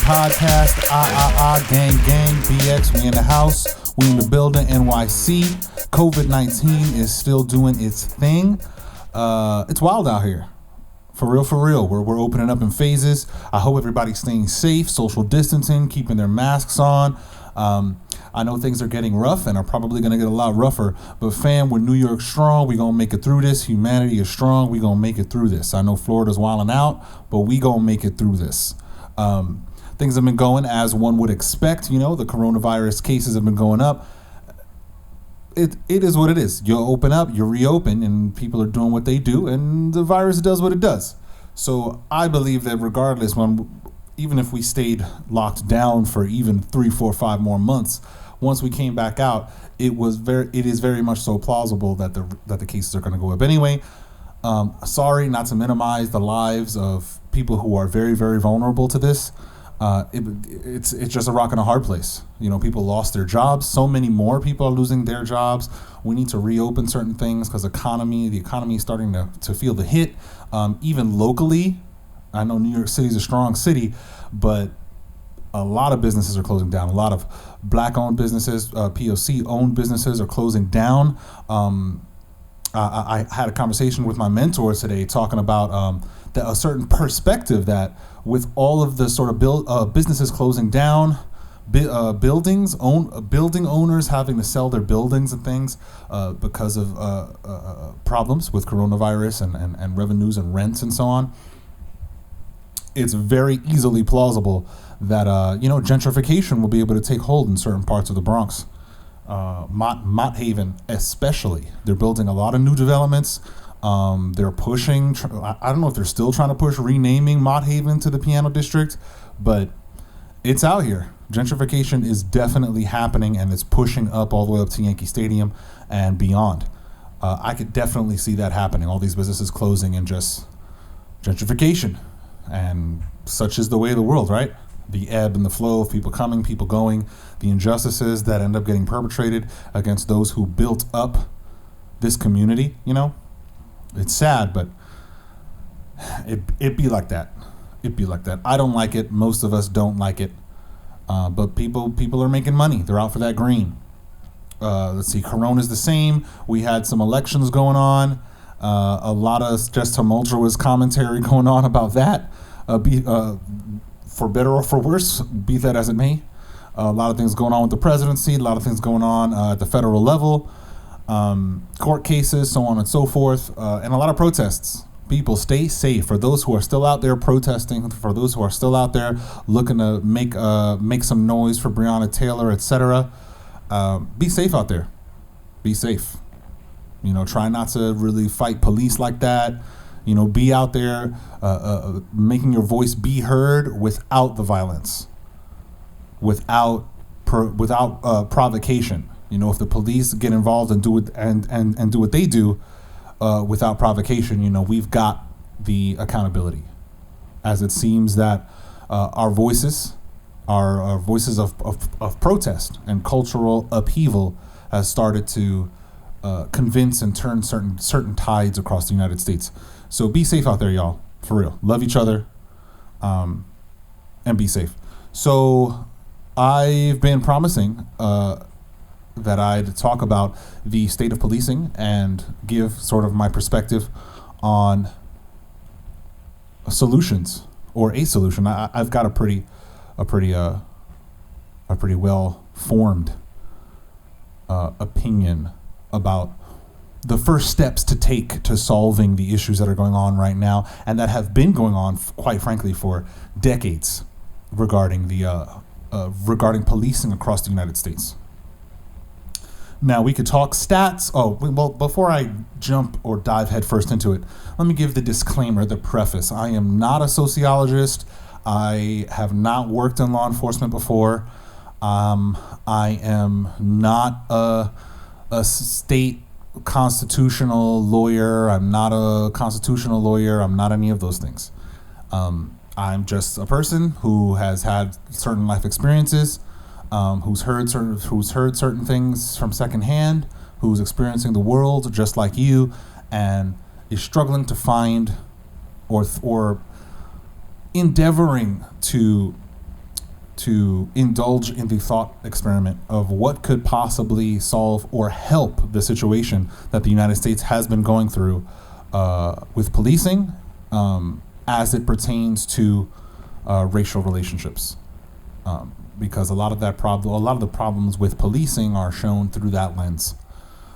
podcast. Gang, BX. We in the house. We in the building. NYC. COVID-19 is still doing its thing. It's wild out here. For real. We're opening up in phases. I hope everybody's staying safe, social distancing, keeping their masks on. I know things are getting rough and are probably going to get a lot rougher. But fam, we're New York strong. We going to make it through this. Humanity is strong. We going to make it through this. I know Florida's wilding out, but we going to make it through this. Things have been going as one would expect. You know, the coronavirus cases have been going up. It is what it is. You open up, you reopen, and people are doing what they do, and the virus does what it does. So I believe that regardless, even if we stayed locked down for even 3, 4, 5 more months, once we came back out, it is very much so plausible that the cases are going to go up anyway. Sorry, not to minimize the lives of people who are very, very vulnerable to this. It's just a rock and a hard place. You know, people lost their jobs. So many more people are losing their jobs. We need to reopen certain things because the economy is starting to feel the hit. Even locally, I know New York City is a strong city, but a lot of businesses are closing down. A lot of Black-owned businesses, POC-owned businesses are closing down. I had a conversation with my mentor today talking about a certain perspective that with all of the sort of businesses closing down, building owners having to sell their buildings and things because of problems with coronavirus and revenues and rents and so on, it's very easily plausible that gentrification will be able to take hold in certain parts of the Bronx. Mott Haven especially. They're building a lot of new developments. They're pushing, I don't know if they're still trying to push renaming Mott Haven to the Piano District, but it's out here. Gentrification is definitely happening, and it's pushing up all the way up to Yankee Stadium and beyond. I could definitely see that happening. All these businesses closing and just gentrification. And such is the way of the world, right? The ebb and the flow of people coming, people going, the injustices that end up getting perpetrated against those who built up this community, you know? It's sad, but it be like that. It be like that. I don't like it. Most of us don't like it. But people are making money. They're out for that green. Let's see. Corona's the same. We had some elections going on. A lot of just tumultuous commentary going on about that. For better or for worse, be that as it may. A lot of things going on with the presidency. A lot of things going on at the federal level. Court cases, so on and so forth, and a lot of protests. People, stay safe. For those who are still out there protesting, for those who are still out there looking to make some noise for Breonna Taylor, etc., be safe out there. Be safe. You know, try not to really fight police like that. You know, be out there making your voice be heard without the violence, without provocation. You know, if the police get involved and do it and do what they do without provocation, you know, we've got the accountability. As it seems that our voices of protest and cultural upheaval has started to convince and turn certain tides across the United States. So be safe out there, y'all. For real. Love each other, and be safe. So I've been promising that I'd talk about the state of policing and give sort of my perspective on solutions or a solution. I've got a pretty well formed opinion about the first steps to take to solving the issues that are going on right now and that have been going on, quite frankly, for decades regarding policing across the United States. Now, we could talk stats. Oh, well, before I jump or dive headfirst into it, let me give the disclaimer, the preface. I am not a sociologist. I have not worked in law enforcement before. I am not a state constitutional lawyer. I'm not a constitutional lawyer. I'm not any of those things. I'm just a person who has had certain life experiences, who's heard certain things from secondhand, who's experiencing the world just like you, and is struggling to find or endeavoring to to indulge in the thought experiment of what could possibly solve or help the situation that the United States has been going through with policing as it pertains to racial relationships. Because a lot of the problems with policing are shown through that lens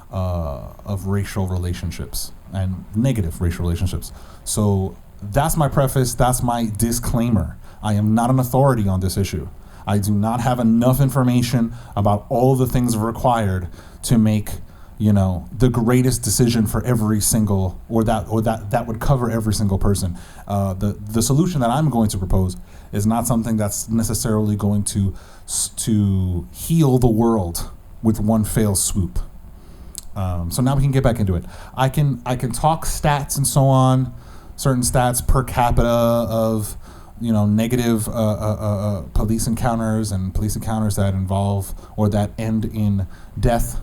of racial relationships and negative racial relationships. So that's my preface, that's my disclaimer. I am not an authority on this issue. I do not have enough information about all the things required to make, the greatest decision for every single, or that would cover every single person. The solution that I'm going to propose is not something that's necessarily going to heal the world with one fell swoop. So now we can get back into it. I can talk stats and so on, certain stats per capita of negative police encounters and police encounters that involve or that end in death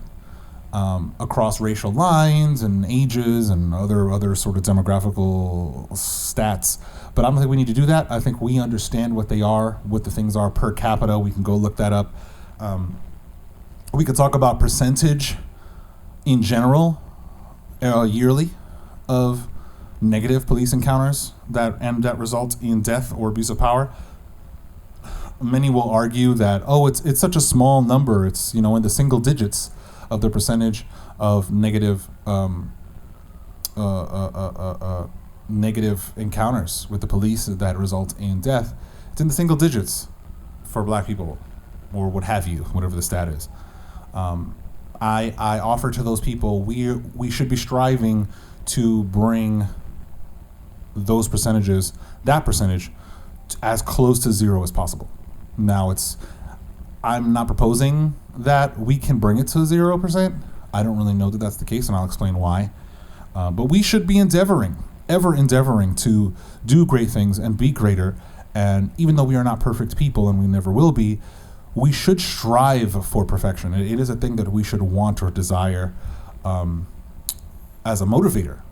across racial lines and ages and other sort of demographical stats. But I don't think we need to do that. I think we understand what they are, what the things are per capita. We can go look that up. We could talk about percentage in general, yearly, of negative police encounters that result in death or abuse of power. Many will argue that it's such a small number. It's in the single digits of the percentage of negative negative encounters with the police that result in death. It's in the single digits for Black people, or what have you, whatever the stat is. I offer to those people we should be striving to bring that percentage, as close to zero as possible. Now I'm not proposing that we can bring it to 0%. I don't really know that that's the case, and I'll explain why. But we should be ever endeavoring to do great things and be greater. And even though we are not perfect people, and we never will be, we should strive for perfection. It is a thing that we should want or desire as a motivator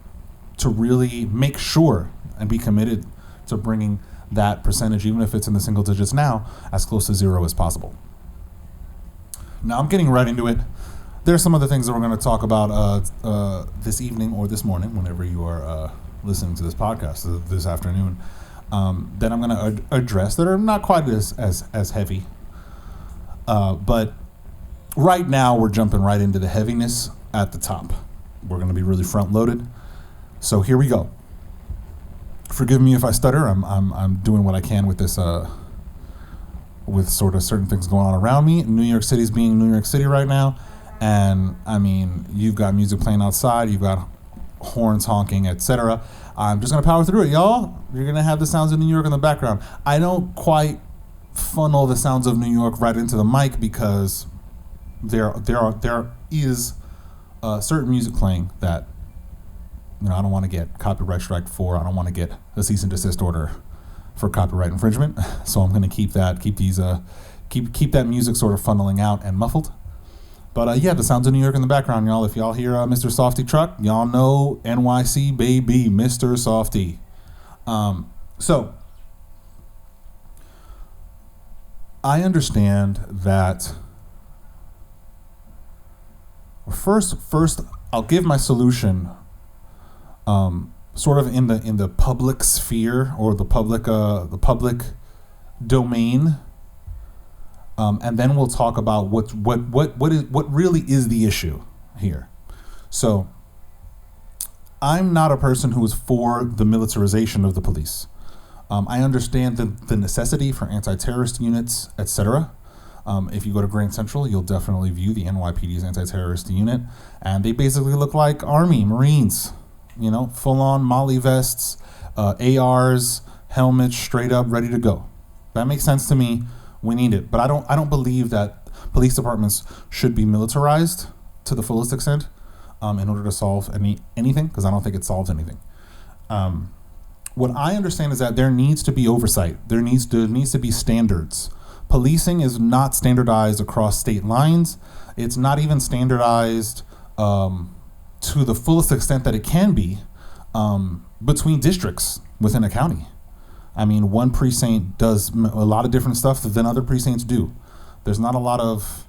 to really make sure and be committed to bringing that percentage, even if it's in the single digits now, as close to zero as possible. Now I'm getting right into it. There's some other things that we're going to talk about this evening or this morning, whenever you are listening to this podcast this afternoon, that I'm going to address that are not quite as heavy. But right now we're jumping right into the heaviness at the top. We're going to be really front loaded. So here we go. Forgive me if I stutter. I'm doing what I can with this, with sort of certain things going on around me. New York City's being New York City right now, and I mean, you've got music playing outside, you've got horns honking, etc. I'm just gonna power through it, y'all. You're gonna have the sounds of New York in the background. I don't quite funnel the sounds of New York right into the mic because there is certain music playing that I don't want to get copyright strike for. I don't want to get a cease and desist order for copyright infringement. So I'm going to keep that music sort of funneling out and muffled. But the sounds of New York in the background, y'all. If y'all hear Mr. Softy truck, y'all know NYC baby, Mr. Softy. So I understand that. First, I'll give my solution. Sort of in the public sphere or the public domain, and then we'll talk about what really is the issue here. So, I'm not a person who is for the militarization of the police. I understand the necessity for anti-terrorist units, etc. If you go to Grand Central, you'll definitely view the NYPD's anti-terrorist unit, and they basically look like Army, Marines. Full-on Molly vests, ARs, helmets, straight up, ready to go. That makes sense to me. We need it, but I don't believe that police departments should be militarized to the fullest extent in order to solve anything, because I don't think it solves anything. What I understand is that there needs to be oversight. There needs to be standards. Policing is not standardized across state lines. It's not even standardized to the fullest extent that it can be between districts within a county. I mean, one precinct does a lot of different stuff than other precincts do. There's not a lot of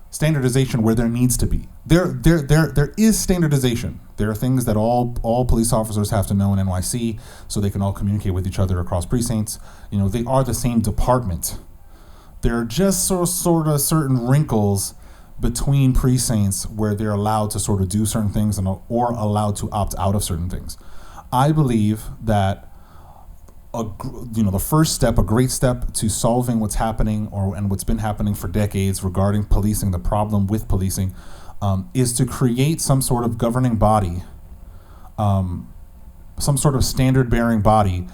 standardization where there needs to be. There is standardization. There are things that all police officers have to know in NYC so they can all communicate with each other across precincts. You know, they are the same department. There are just sort of certain wrinkles between precincts where they're allowed to sort of do certain things or allowed to opt out of certain things. I believe that the first step, a great step to solving what's happening and what's been happening for decades regarding policing, the problem with policing, is to create some sort of governing body, some sort of standard-bearing body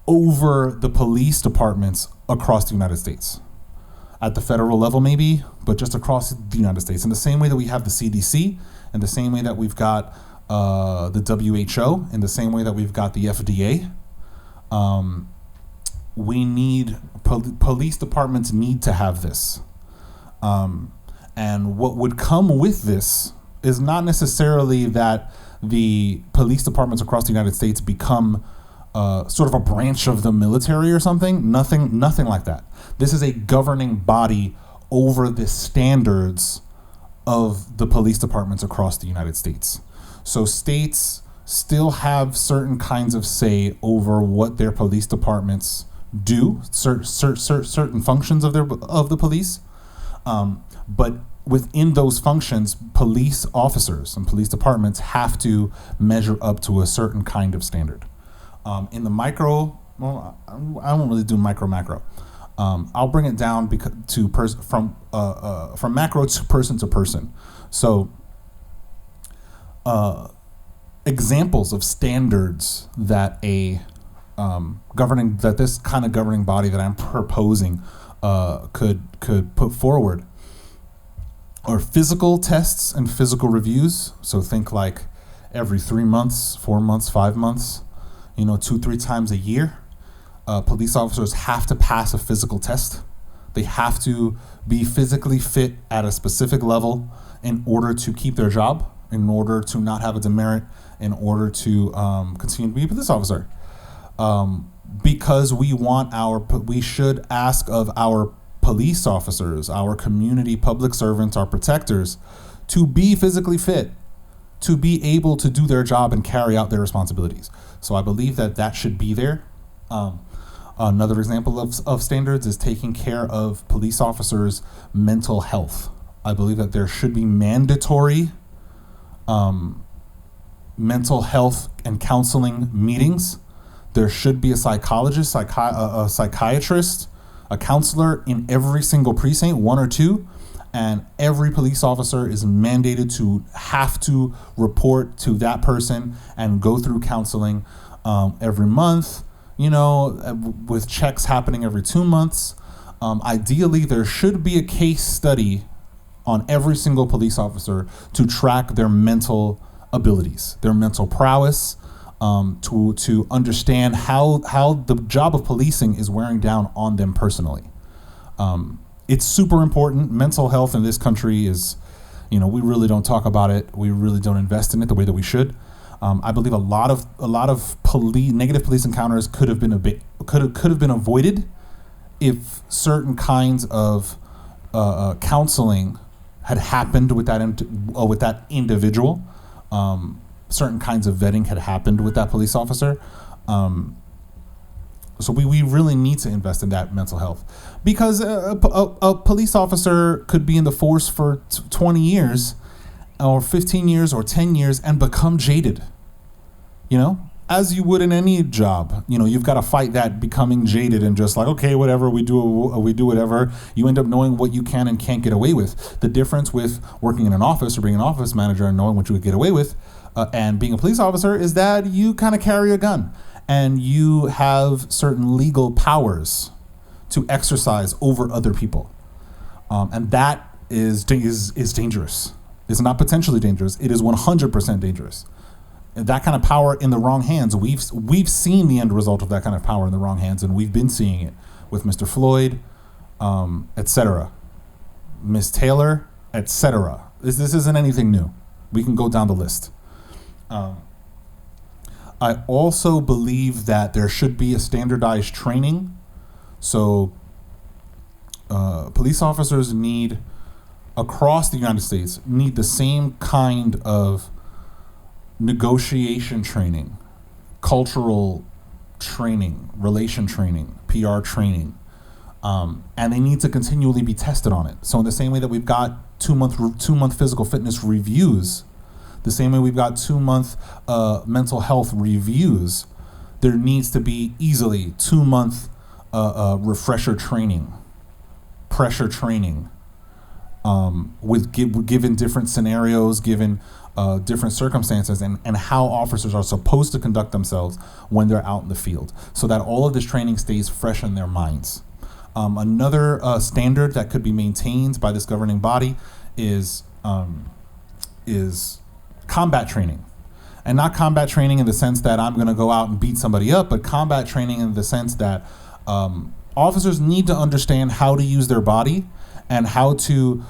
over the police departments across the United States. At the federal level maybe, but just across the United States. In the same way that we have the CDC, in the same way that we've got the WHO, in the same way that we've got the FDA, we need, police departments need to have this. And what would come with this is not necessarily that the police departments across the United States become sort of a branch of the military or something. Nothing like that. This is a governing body over the standards of the police departments across the United States. So states still have certain kinds of say over what their police departments do, certain functions of the police, but within those functions, police officers and police departments have to measure up to a certain kind of standard. In the micro, well, I won't really do micro-macro. I'll bring it down from macro to person. So, examples of standards that this kind of governing body that I'm proposing could put forward are physical tests and physical reviews. So think like every 3 months, 4 months, 5 months, 2-3 times a year. Police officers have to pass a physical test. They have to be physically fit at a specific level in order to keep their job, in order to not have a demerit, in order to continue to be a police officer. Because we should ask of our police officers, our community public servants, our protectors, to be physically fit, to be able to do their job and carry out their responsibilities. So I believe that should be there. Another example of standards is taking care of police officers' mental health. I believe that there should be mandatory mental health and counseling meetings. There should be a psychologist, a psychiatrist, a counselor in every single precinct, 1 or 2, and every police officer is mandated to have to report to that person and go through counseling every month, with checks happening every 2 months. Ideally, there should be a case study on every single police officer to track their mental abilities, their mental prowess, to understand how the job of policing is wearing down on them personally. It's super important. Mental health in this country is, we really don't talk about it. We really don't invest in it the way that we should. I believe a lot of negative police encounters could have been avoided if certain kinds of counseling had happened with that individual. Certain kinds of vetting had happened with that police officer. So we really need to invest in that mental health, because a police officer could be in the force for 20 years or 15 years or 10 years and become jaded, as you would in any job. You've got to fight that becoming jaded and just like, okay, whatever, we do whatever. You end up knowing what you can and can't get away with. The difference with working in an office or being an office manager and knowing what you would get away with and being a police officer is that you kind of carry a gun and you have certain legal powers to exercise over other people. And that is dangerous. It's not potentially dangerous. It is 100% dangerous. That kind of power in the wrong hands, we've seen the end result of that kind of power in the wrong hands, and we've been seeing it with Mr. Floyd, etc., Ms. Taylor, etc. This isn't anything new. We can go down the list. I also believe that there should be a standardized training. So police officers need, across the United States, need the same kind of negotiation training, cultural training, relation training, PR training. And they need to continually be tested on it. So in the same way that we've got 2-month physical fitness reviews, the same way we've got 2-month mental health reviews, there needs to be easily 2-month refresher training, pressure training, given different scenarios, given different circumstances, and how officers are supposed to conduct themselves when they're out in the field, so that all of this training stays fresh in their minds. Another standard that could be maintained by this governing body is combat training. And not combat training in the sense that I'm going to go out and beat somebody up, but combat training in the sense that officers need to understand how to use their body and how to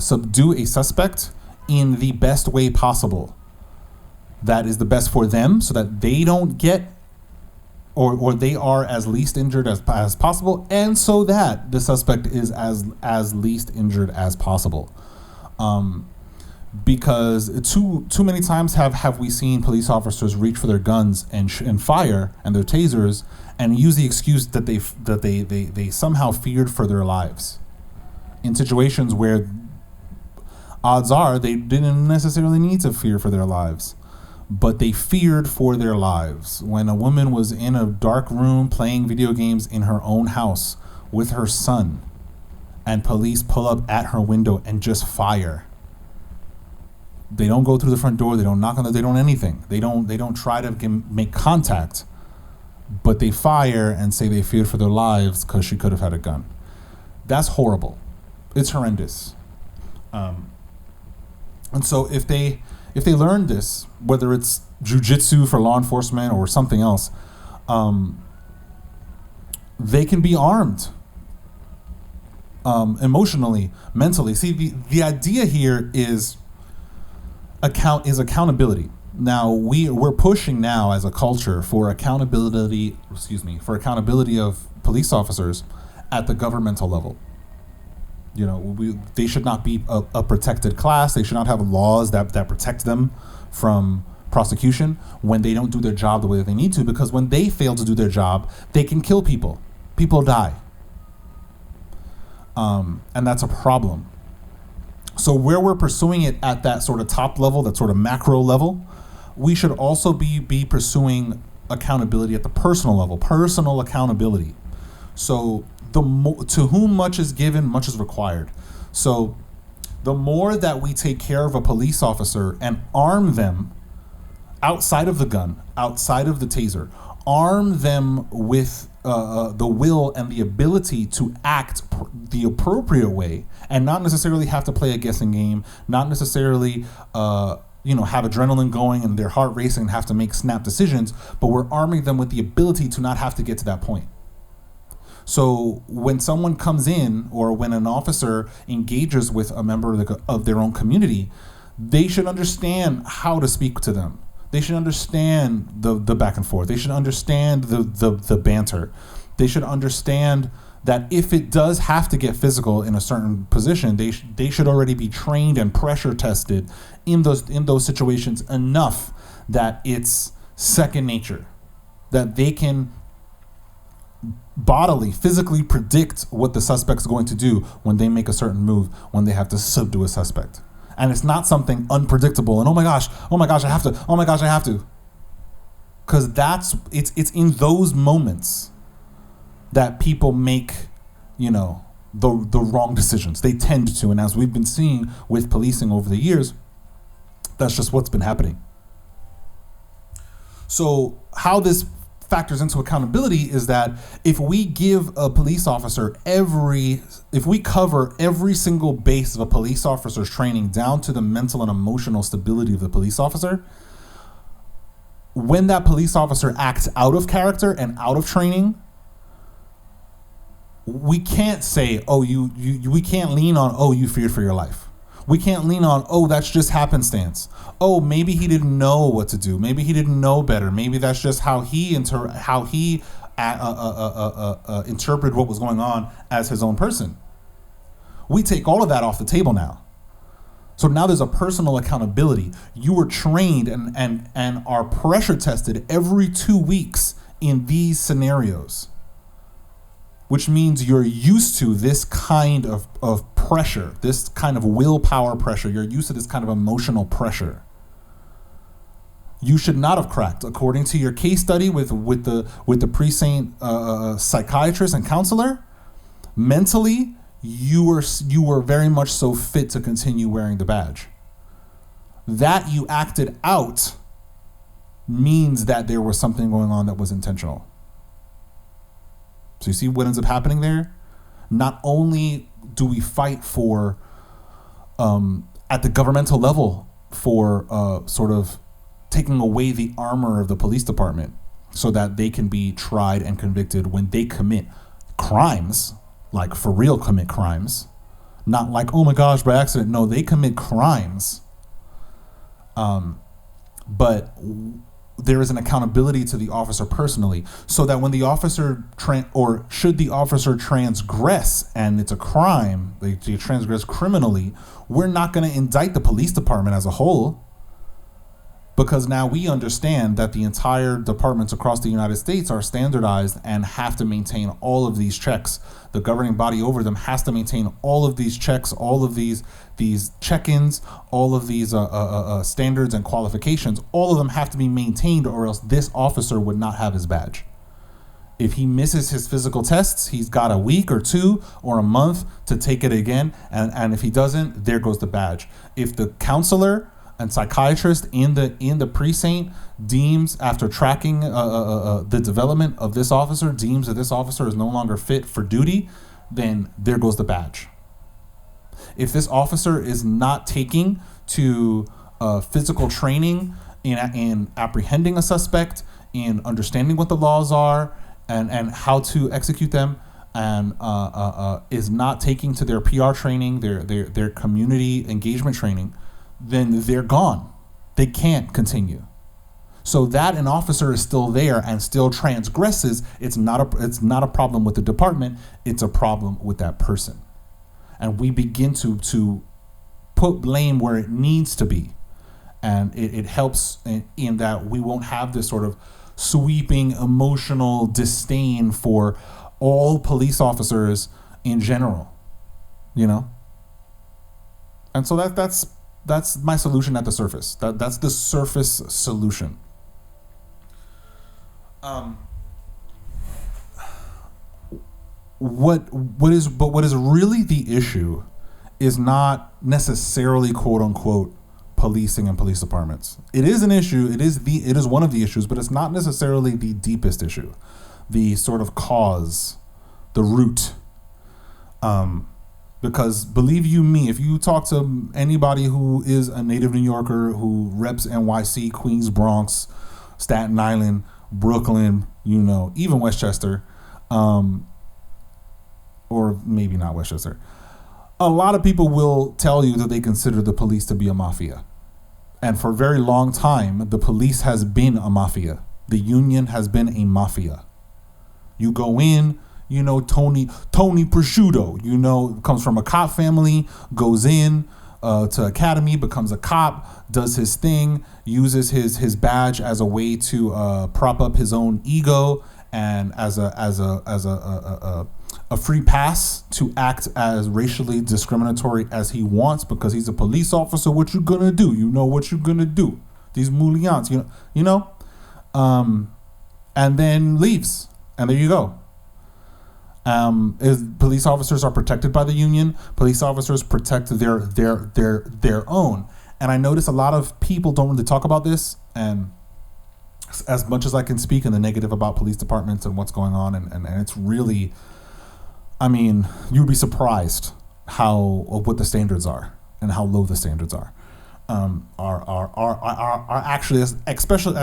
subdue a suspect in the best way possible. That is the best for them, so that they don't get or they are as least injured as possible, and so that the suspect is as least injured as possible. Because too many times have we seen police officers reach for their guns and fire and their tasers and use the excuse that they somehow feared for their lives in situations where odds are they didn't necessarily need to fear for their lives, but they feared for their lives. When a woman was in a dark room playing video games in her own house with her son, and police pull up at her window and just fire. They don't go through the front door. They don't knock on they don't anything. They don't try to make contact, but they fire and say they feared for their lives because she could have had a gun. That's horrible. It's horrendous. And so if they learn this, whether it's jujitsu for law enforcement or something else, they can be armed emotionally, mentally. See, the idea here is accountability. Now we're pushing now as a culture for accountability of police officers at the governmental level. You know, they should not be a protected class. They should not have laws that protect them from prosecution when they don't do their job the way that they need to, because when they fail to do their job, they can kill people. People die. And that's a problem. So where we're pursuing it at that sort of top level, that sort of macro level, we should also be pursuing accountability at the personal level, personal accountability. So to whom much is given, much is required. So the more that we take care of a police officer and arm them outside of the gun, outside of the taser, arm them with the will and the ability to act the appropriate way, and not necessarily have to play a guessing game, not necessarily have adrenaline going and their heart racing and have to make snap decisions, but we're arming them with the ability to not have to get to that point. So when someone comes in, or when an officer engages with a member of their own community, they should understand how to speak to them. They should understand the back and forth. They should understand the banter. They should understand that if it does have to get physical in a certain position, they should already be trained and pressure tested in those situations enough that it's second nature, that they can bodily, physically predict what the suspect's going to do when they make a certain move, when they have to subdue a suspect. And it's not something unpredictable and oh my gosh, I have to. Because it's in those moments that people make, the wrong decisions. They tend to, and as we've been seeing with policing over the years, that's just what's been happening. So how this factors into accountability is that if we give a police officer if we cover every single base of a police officer's training down to the mental and emotional stability of the police officer, when that police officer acts out of character and out of training, we can't say, we can't lean on, you feared for your life. We can't lean on, oh, that's just happenstance. Oh, maybe he didn't know what to do. Maybe he didn't know better. Maybe that's just how he interpreted what was going on as his own person. We take all of that off the table now. So now there's a personal accountability. You were trained and are pressure tested every 2 weeks in these scenarios, which means you're used to this kind of pressure, this kind of willpower pressure. You're used to this kind of emotional pressure. You should not have cracked, according to your case study with the precinct psychiatrist and counselor. Mentally, you were very much so fit to continue wearing the badge. That you acted out means that there was something going on that was intentional. So you see what ends up happening there? Not only do we fight for, at the governmental level, for sort of taking away the armor of the police department so that they can be tried and convicted when they commit crimes, like for real commit crimes, not like, oh my gosh, by accident. No, they commit crimes. But there is an accountability to the officer personally, so that when the officer should the officer transgress and it's a crime, they transgress criminally, we're not going to indict the police department as a whole, because now we understand that the entire departments across the United States are standardized and have to maintain all of these checks. The governing body over them has to maintain all of these checks, all of these check-ins, all of these standards and qualifications. All of them have to be maintained, or else this officer would not have his badge. If he misses his physical tests, he's got a week or 2 or a month to take it again, and if he doesn't, there goes the badge. If the counselor and psychiatrist in the precinct deems, after tracking the development of this officer, deems that this officer is no longer fit for duty, then there goes the badge. If this officer is not taking to physical training in apprehending a suspect, in understanding what the laws are and how to execute them, and is not taking to their PR training, their community engagement training, then they're gone. They can't continue. So that an officer is still there and still transgresses, it's not a problem with the department, it's a problem with that person. And we begin to put blame where it needs to be. And it helps in that we won't have this sort of sweeping emotional disdain for all police officers in general, you know? And so that's my solution at the surface. That's the surface solution. What is really the issue is not necessarily quote unquote policing and police departments. It is an issue. It is one of the issues, but it's not necessarily the deepest issue, the sort of cause, the root. Because believe you me, if you talk to anybody who is a native New Yorker who reps NYC, Queens, Bronx, Staten Island, Brooklyn, even Westchester, or maybe not Westchester, a lot of people will tell you that they consider the police to be a mafia. And for a very long time, the police has been a mafia. The union has been a mafia. You go in, Tony Prosciutto, comes from a cop family, goes in to academy, becomes a cop, does his thing, uses his badge as a way to prop up his own ego and as a free pass to act as racially discriminatory as he wants, because he's a police officer. What you gonna do? You know what you gonna do. These moulians, and then leaves, and there you go. Police officers are protected by the union. Police officers protect their own. And I notice a lot of people don't really talk about this. And as much as I can speak in the negative about police departments and what's going on, and it's really, you'd be surprised what the standards are and how low the standards are actually, especially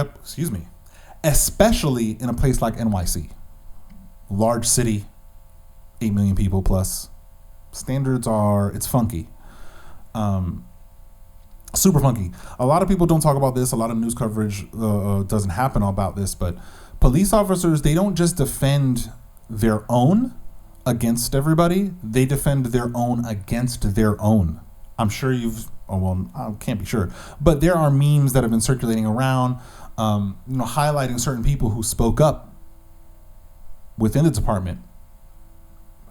in a place like NYC, large city, 8 million people plus. Standards it's funky. Um, super funky. A lot of people don't talk about this. A lot of news coverage doesn't happen about this, but police officers, they don't just defend their own against everybody. They defend their own against their own. I'm sure I can't be sure, but there are memes that have been circulating around, highlighting certain people who spoke up within the department,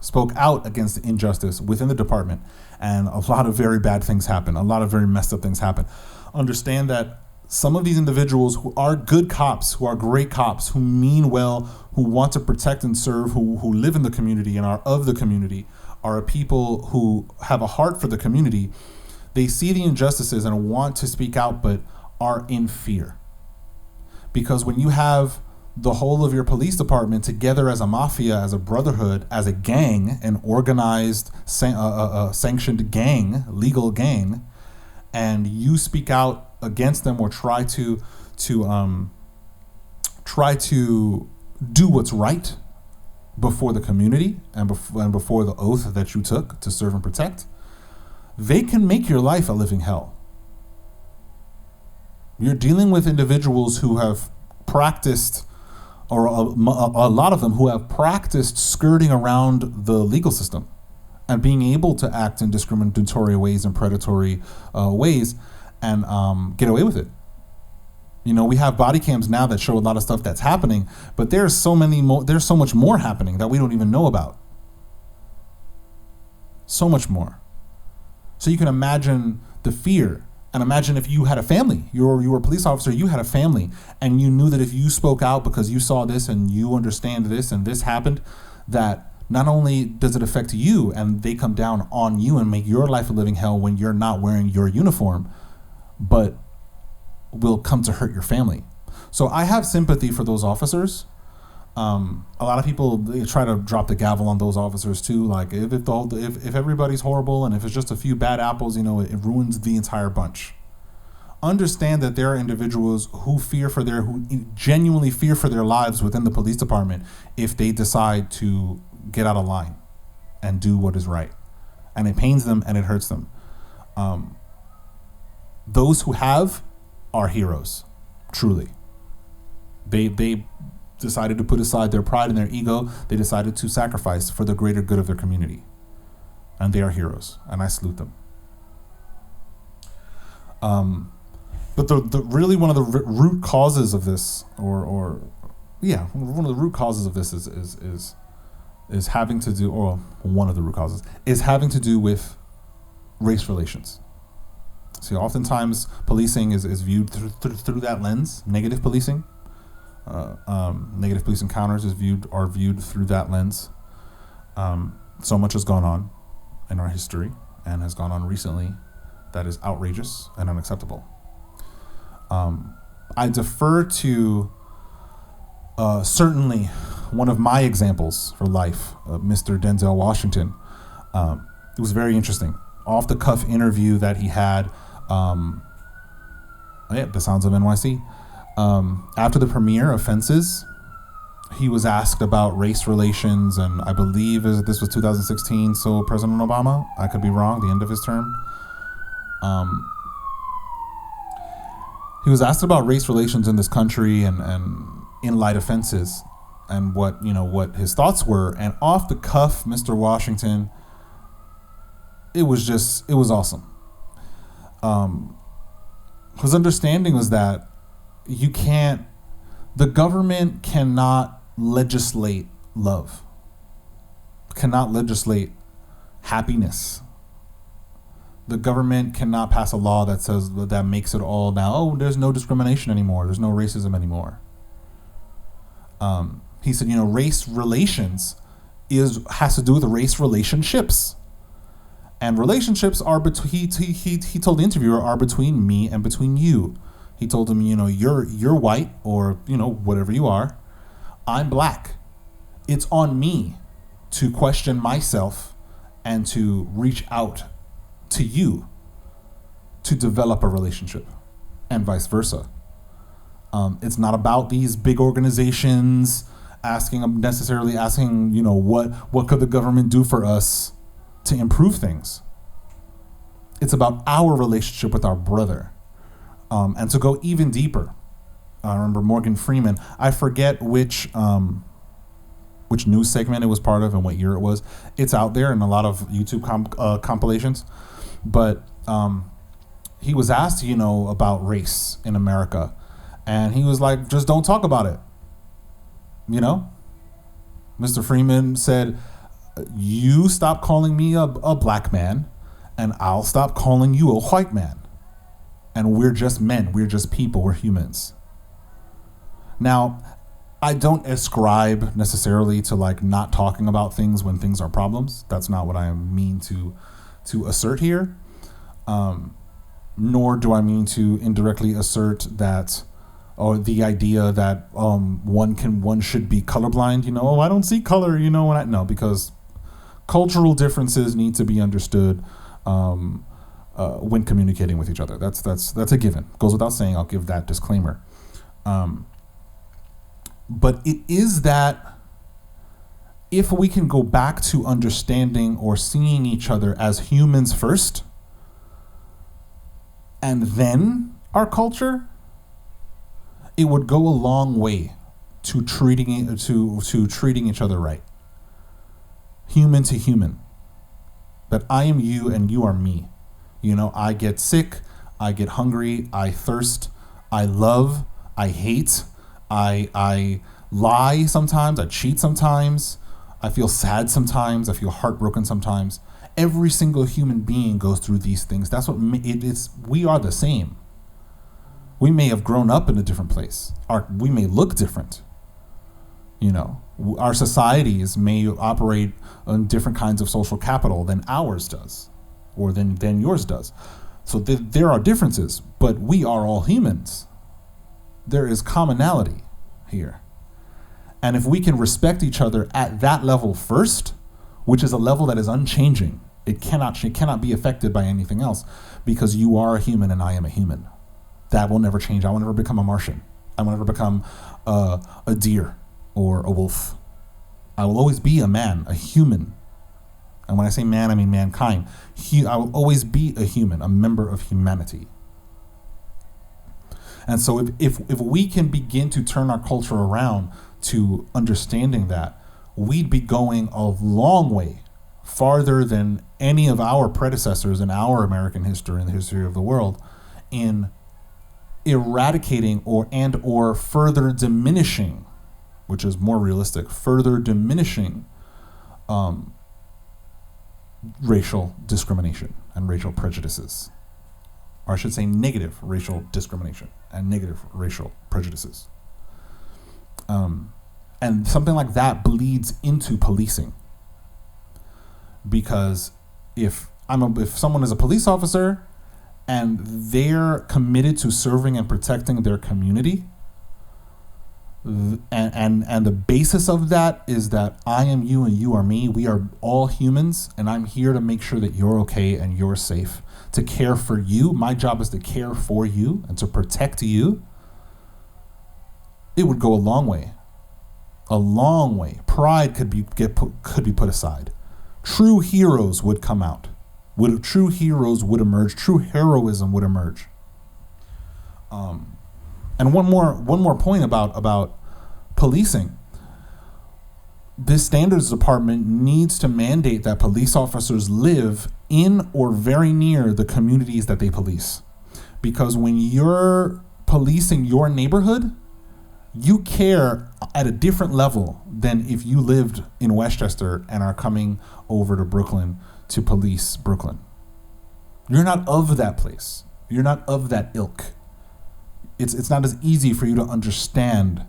spoke out against injustice within the department, and a lot of very bad things happen. A lot of very messed up things happen. Understand that some of these individuals who are good cops, who are great cops, who mean well, who want to protect and serve, who live in the community and are of the community, are people who have a heart for the community. They see the injustices and want to speak out, but are in fear. Because when you have the whole of your police department together as a mafia, as a brotherhood, as a gang, an organized, sanctioned gang, legal gang, and you speak out against them or try to do what's right before the community and before the oath that you took to serve and protect, they can make your life a living hell. You're dealing with individuals who have practiced, or a lot of them who have practiced skirting around the legal system and being able to act in discriminatory ways and predatory ways and get away with it. We have body cams now that show a lot of stuff that's happening, but there's so much more happening that we don't even know about. So much more. So you can imagine the fear. And imagine if you had a family, you were a police officer, you had a family, and you knew that if you spoke out because you saw this and you understand this and this happened, that not only does it affect you and they come down on you and make your life a living hell when you're not wearing your uniform, but will come to hurt your family. So I have sympathy for those officers. A lot of people, they try to drop the gavel on those officers too. Like if everybody's horrible and if it's just a few bad apples, it ruins the entire bunch. Understand that there are individuals who genuinely fear for their lives within the police department if they decide to get out of line and do what is right, and it pains them and it hurts them. Those who have are heroes, truly. They decided to put aside their pride and their ego. They decided to sacrifice for the greater good of their community. And they are heroes, and I salute them. But the really one of the root causes of this, one of the root causes of this is having to do, or one of the root causes, is having to do with race relations. See, oftentimes policing is viewed through that lens, negative policing. Negative police encounters are viewed through that lens. So much has gone on in our history and has gone on recently that is outrageous and unacceptable. I defer to certainly one of my examples for life, Mr. Denzel Washington. It was very interesting. Off the cuff interview that he had, The Sounds of NYC. After the premiere of Fences, he was asked about race relations, and I believe this was 2016, so President Obama, I could be wrong, the end of his term. He was asked about race relations in this country and in light of Fences and what his thoughts were, and off the cuff, Mr. Washington, it was awesome. His understanding was that the government cannot legislate love, cannot legislate happiness. The government cannot pass a law that makes it all now, there's no discrimination anymore, there's no racism anymore. He said, race relations has to do with race relationships. And relationships are he told the interviewer, are between me and between you. He told him, you're white, or whatever you are. I'm black. It's on me to question myself and to reach out to you to develop a relationship, and vice versa. It's not about these big organizations necessarily asking, what could the government do for us to improve things. It's about our relationship with our brother. And to go even deeper, I remember Morgan Freeman. I forget which news segment it was part of and what year it was. It's out there in a lot of YouTube compilations. But he was asked, about race in America. And he was like, just don't talk about it. Mr. Freeman said, you stop calling me a black man, and I'll stop calling you a white man. And we're just men. We're just people. We're humans. Now, I don't ascribe necessarily to not talking about things when things are problems. That's not what I mean to assert here. Nor do I mean to indirectly assert that, or the idea that one should be colorblind. I don't see color. No, because cultural differences need to be understood when communicating with each other. That's a given. Goes without saying. I'll give that disclaimer. But it is that if we can go back to understanding or seeing each other as humans first, and then our culture, it would go a long way to treating each other right. Human to human. That I am you and you are me. I get sick, I get hungry, I thirst, I love, I hate, I lie sometimes, I cheat sometimes, I feel sad sometimes, I feel heartbroken sometimes. Every single human being goes through these things. That's what it is. We are the same. We may have grown up in a different place. We may look different. Our societies may operate on different kinds of social capital than ours does, or than yours does. So there are differences, but we are all humans. There is commonality here. And if we can respect each other at that level first, which is a level that is unchanging, it cannot be affected by anything else, because you are a human and I am a human. That will never change. I will never become a Martian. I will never become a deer or a wolf. I will always be a man, a human. And when I say man, I mean mankind. I will always be a human, a member of humanity. And so if we can begin to turn our culture around to understanding that, we'd be going a long way farther than any of our predecessors in our American history and the history of the world in eradicating or further diminishing, which is more realistic, further diminishing racial discrimination and racial prejudices. Or I should say negative racial discrimination and negative racial prejudices. And something like that bleeds into policing. Because if someone is a police officer and they're committed to serving and protecting their community, and the basis of that is that I am you and you are me, we are all humans, and I'm here to make sure that you're okay and you're safe, to care for you. My job is to care for you and to protect you. It would go a long way. A long way. Pride could be put aside. True heroes would come out. True heroes would emerge. True heroism would emerge. And one more point about policing. This standards department needs to mandate that police officers live in or very near the communities that they police. Because when you're policing your neighborhood, you care at a different level than if you lived in Westchester and are coming over to Brooklyn to police Brooklyn. You're not of that place. You're not of that ilk. It's not as easy for you to understand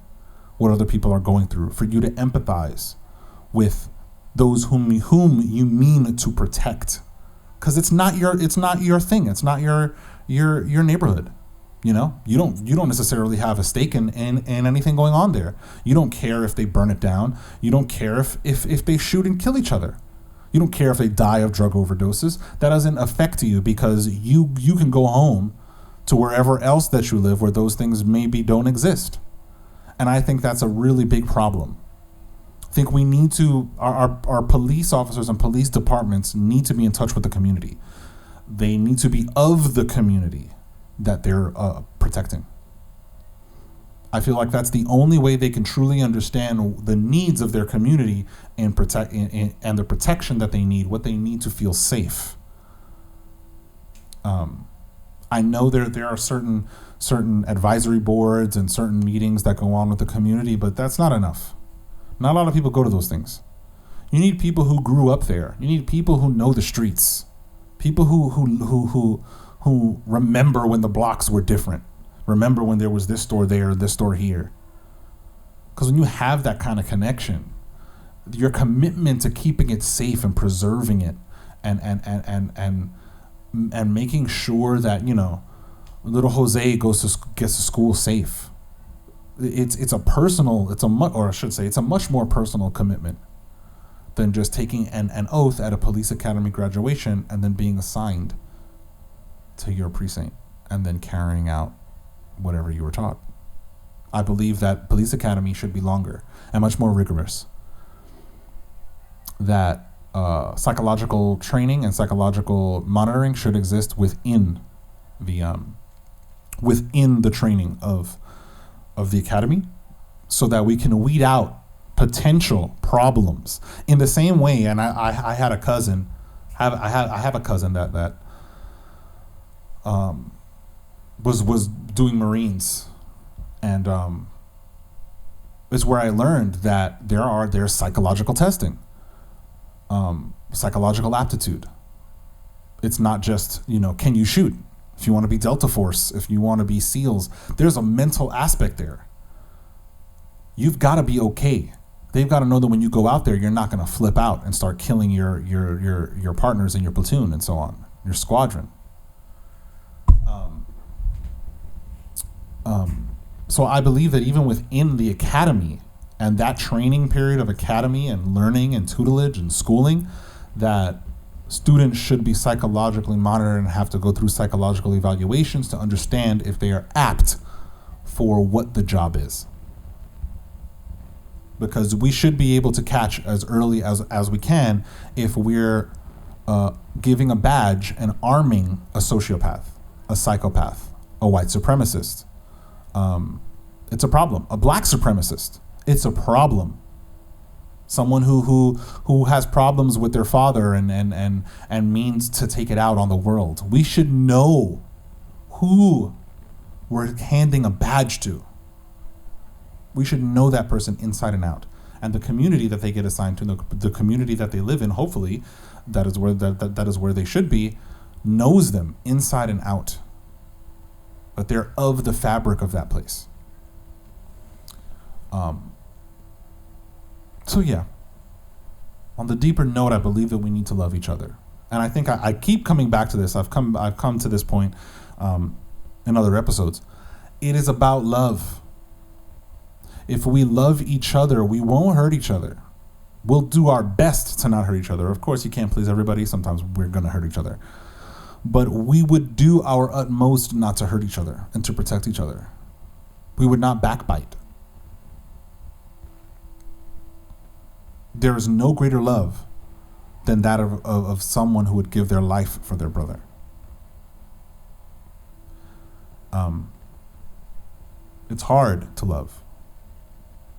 what other people are going through, for you to empathize with those whom you mean to protect, because it's not your thing. It's not your neighborhood. You don't necessarily have a stake in anything going on there. You don't care if they burn it down. You don't care if they shoot and kill each other. You don't care if they die of drug overdoses. That doesn't affect you, because you can go home to wherever else that you live where those things maybe don't exist. And I think that's a really big problem. I think we need to, our police officers and police departments need to be in touch with the community. they need to be of the community that they're protecting. I feel like that's the only way they can truly understand the needs of their community and protect and the protection that they need, what they need to feel safe. I know there are certain advisory boards and certain meetings that go on with the community, but that's not enough. Not a lot of people go to those things. You need people who grew up there. You need people who know the streets. People who remember when the blocks were different. Remember when there was this store there, this store here. Because when you have that kind of connection, your commitment to keeping it safe and preserving it and making sure that, you know, little Jose gets to school safe. It's a much more personal commitment than just taking an oath at a police academy graduation and then being assigned to your precinct and then carrying out whatever you were taught. I believe that police academy should be longer and much more rigorous. That psychological training and psychological monitoring should exist within the training of the academy, so that we can weed out potential problems in the same way. And I had a cousin, I have a cousin that was doing Marines, and it's where I learned that there's psychological testing, psychological aptitude. It's not just, you know, can you shoot? If you want to be Delta Force, if you want to be SEALs, there's a mental aspect there. You've got to be okay. They've got to know that when you go out there, you're not going to flip out and start killing your partners in your platoon and so on, your squadron. So I believe that even within the academy and that training period of academy and learning and tutelage and schooling, that students should be psychologically monitored and have to go through psychological evaluations to understand if they are apt for what the job is. Because we should be able to catch as early as we can if we're giving a badge and arming a sociopath, a psychopath, a white supremacist. It's a problem. A black supremacist. It's a problem. Someone who has problems with their father and means to take it out on the world. We should know who we're handing a badge to. We should know that person inside and out. And the community that they get assigned to, the community that they live in, hopefully, that is where they should be, knows them inside and out. But they're of the fabric of that place. So yeah, on the deeper note, I believe that we need to love each other. And I think I keep coming back to this. I've come to this point in other episodes. It is about love. If we love each other, we won't hurt each other. We'll do our best to not hurt each other. Of course, you can't please everybody. Sometimes we're going to hurt each other. But we would do our utmost not to hurt each other and to protect each other. We would not backbite. There is no greater love than that of someone who would give their life for their brother. It's hard to love.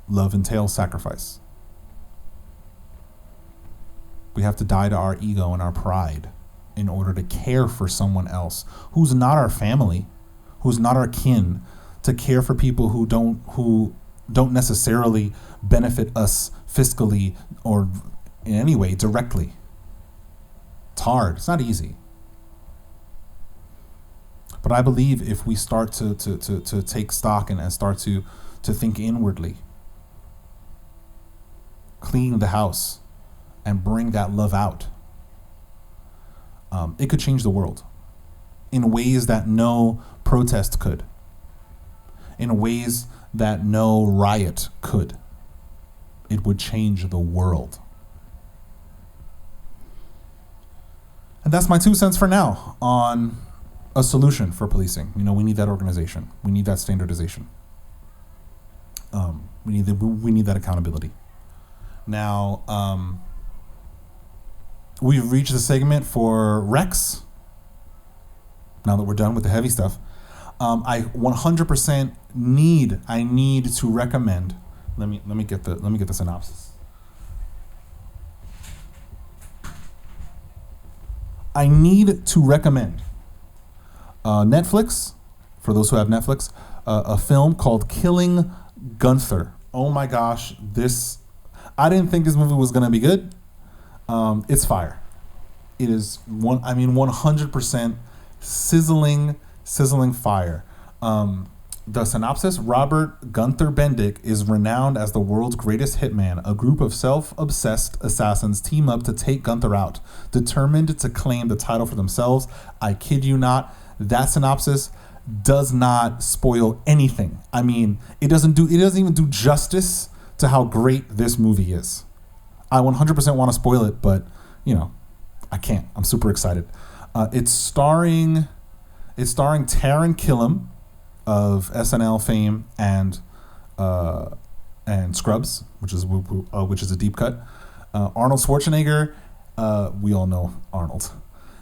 Love entails sacrifice. We have to die to our ego and our pride in order to care for someone else who's not our family, who's not our kin, to care for people who don't necessarily benefit us fiscally or in any way directly. It's hard. It's not easy. But I believe if we start to take stock and start to think inwardly, clean the house, and bring that love out, it could change the world in ways that no protest could, in ways that no riot could. It would change the world. And that's my 2 cents for now on a solution for policing. You know, we need that organization. We need that standardization. We need that accountability. Now, we've reached the segment for Rex. now that we're done with the heavy stuff, I 100% need to recommend. Let me get the synopsis. I need to recommend Netflix, for those who have Netflix, a film called Killing Gunther. Oh my gosh, I didn't think this movie was gonna be good. It's fire. It is 100% sizzling fire. The synopsis: Robert Gunther Bendick is renowned as the world's greatest hitman. A group of self-obsessed assassins team up to take Gunther out, determined to claim the title for themselves. I kid you not, that synopsis does not spoil anything. I mean, it doesn't even do justice to how great this movie is. I 100% want to spoil it, but I can't. I'm super excited. It's starring Taran Killam of SNL fame and Scrubs, which is a deep cut. Arnold Schwarzenegger, we all know Arnold.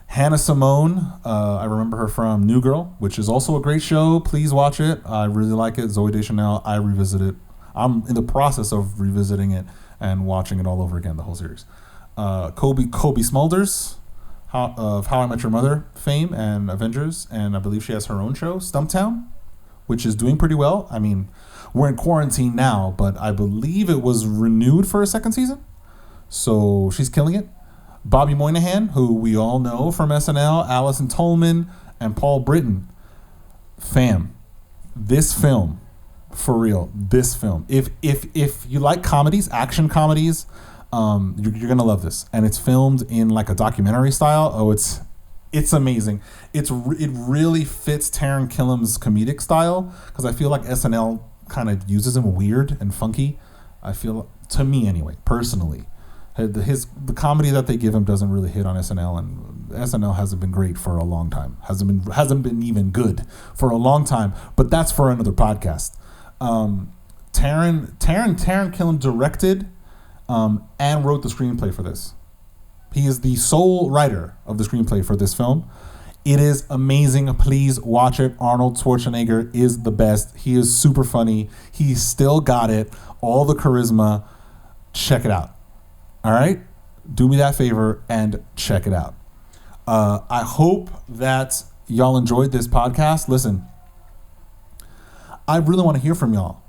Hannah Simone, I remember her from New Girl, which is also a great show. Please watch it. I really like it. Zooey Deschanel, I revisit it. I'm in the process of revisiting it and watching it all over again, the whole series. Kobe Smulders, of How I Met Your Mother fame and Avengers, and I believe she has her own show, Stumptown, which is doing pretty well. I mean, we're in quarantine now, but I believe it was renewed for a second season, so she's killing it. Bobby Moynihan, who we all know from SNL, Allison Tolman, and Paul Britton. Fam, this film, for real, this film. If you like comedies, action comedies, you're gonna love this. And it's filmed in like a documentary style. Oh, it's amazing. It really fits Taran Killam's comedic style, because I feel like SNL kind of uses him weird and funky. I feel, to me anyway, personally. The comedy that they give him doesn't really hit on SNL, and SNL hasn't been great for a long time. Hasn't been even good for a long time. But that's for another podcast. Taran Killam directed and wrote the screenplay for this. He is the sole writer of the screenplay for this film. It is amazing. Please watch it. Arnold Schwarzenegger is the best. He is super funny. He's still got it. All the charisma. Check it out. All right? Do me that favor and check it out. I hope that y'all enjoyed this podcast. Listen, I really want to hear from y'all.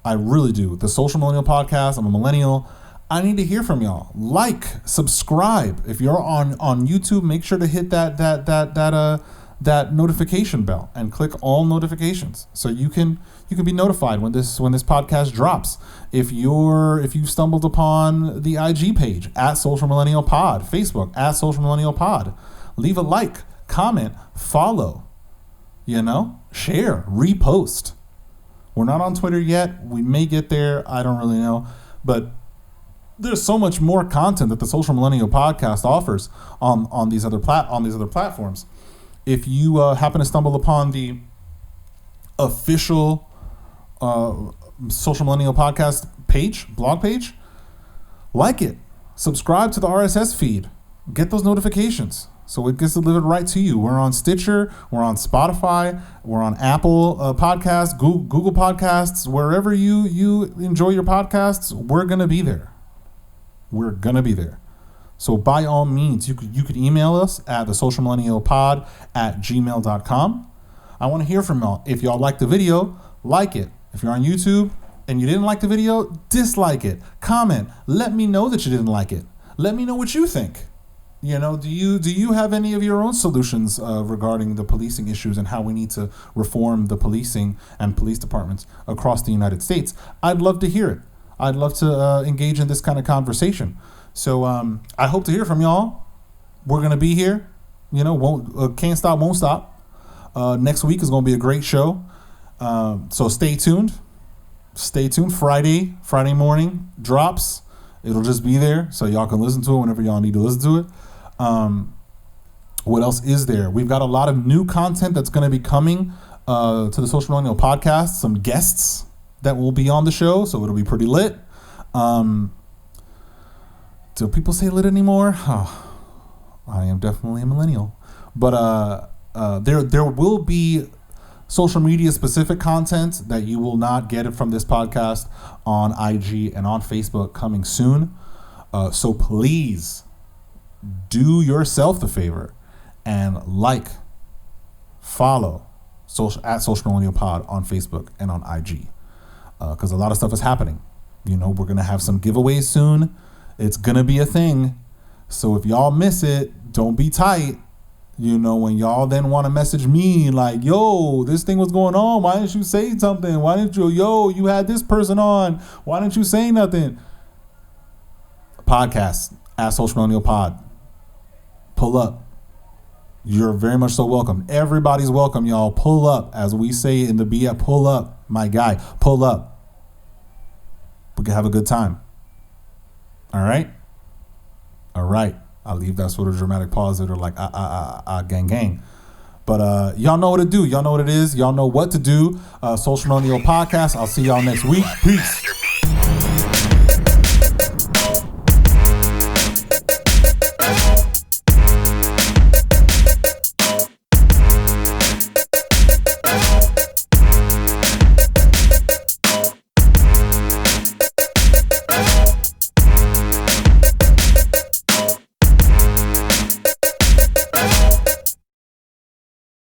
I really do. The Social Millennial Podcast, I'm a millennial. I need to hear from y'all. Like, subscribe. If you're on YouTube, make sure to hit that notification bell and click all notifications, so you can be notified when this podcast drops. If you stumbled upon the IG page at Social Millennial Pod, Facebook at Social Millennial Pod, leave a like, comment, follow, share, repost. We're not on Twitter yet. We may get there. I don't really know, but there's so much more content that the Social Millennial Podcast offers on these other platforms. If you happen to stumble upon the official Social Millennial Podcast blog page, like it, subscribe to the RSS feed, get those notifications so it gets delivered right to you. We're on Stitcher, we're on Spotify, we're on Apple Podcasts, Google Podcasts, wherever you enjoy your podcasts, we're gonna be there. We're gonna be there. So by all means, you could email us at thesocialmillennialpod@gmail.com. I want to hear from y'all. If y'all like the video, like it. If you're on YouTube and you didn't like the video, dislike it. Comment. Let me know that you didn't like it. Let me know what you think. Do you have any of your own solutions regarding the policing issues and how we need to reform the policing and police departments across the United States? I'd love to hear it. I'd love to engage in this kind of conversation. So I hope to hear from y'all. We're going to be here. Can't stop, won't stop. Next week is going to be a great show. So stay tuned. Stay tuned. Friday morning drops. It'll just be there so y'all can listen to it whenever y'all need to listen to it. What else is there? We've got a lot of new content that's going to be coming to the Social Millennial Podcast. Some guests that will be on the show, so it'll be pretty lit. Do people say lit anymore? Oh, I am definitely a millennial. But there will be social media specific content that you will not get it from this podcast on IG and on Facebook coming soon. So please do yourself the favor and follow at Social Millennial Pod on Facebook and on IG, because a lot of stuff is happening. We're gonna have some giveaways soon. It's gonna be a thing. So if y'all miss it, don't be tight. When y'all then want to message me like, yo, this thing was going on. Why didn't you say something? Why didn't you had this person on. Why didn't you say nothing? Podcast at Social Millennial Pod. Pull up. You're very much so welcome. Everybody's welcome, y'all. Pull up, as we say in the BF. Pull up, my guy. Pull up. We can have a good time. All right? All right. I'll leave that sort of dramatic pause that are like, gang, gang. But y'all know what to do. Y'all know what it is. Y'all know what to do. Social Millennial Podcast. I'll see y'all next week. Peace.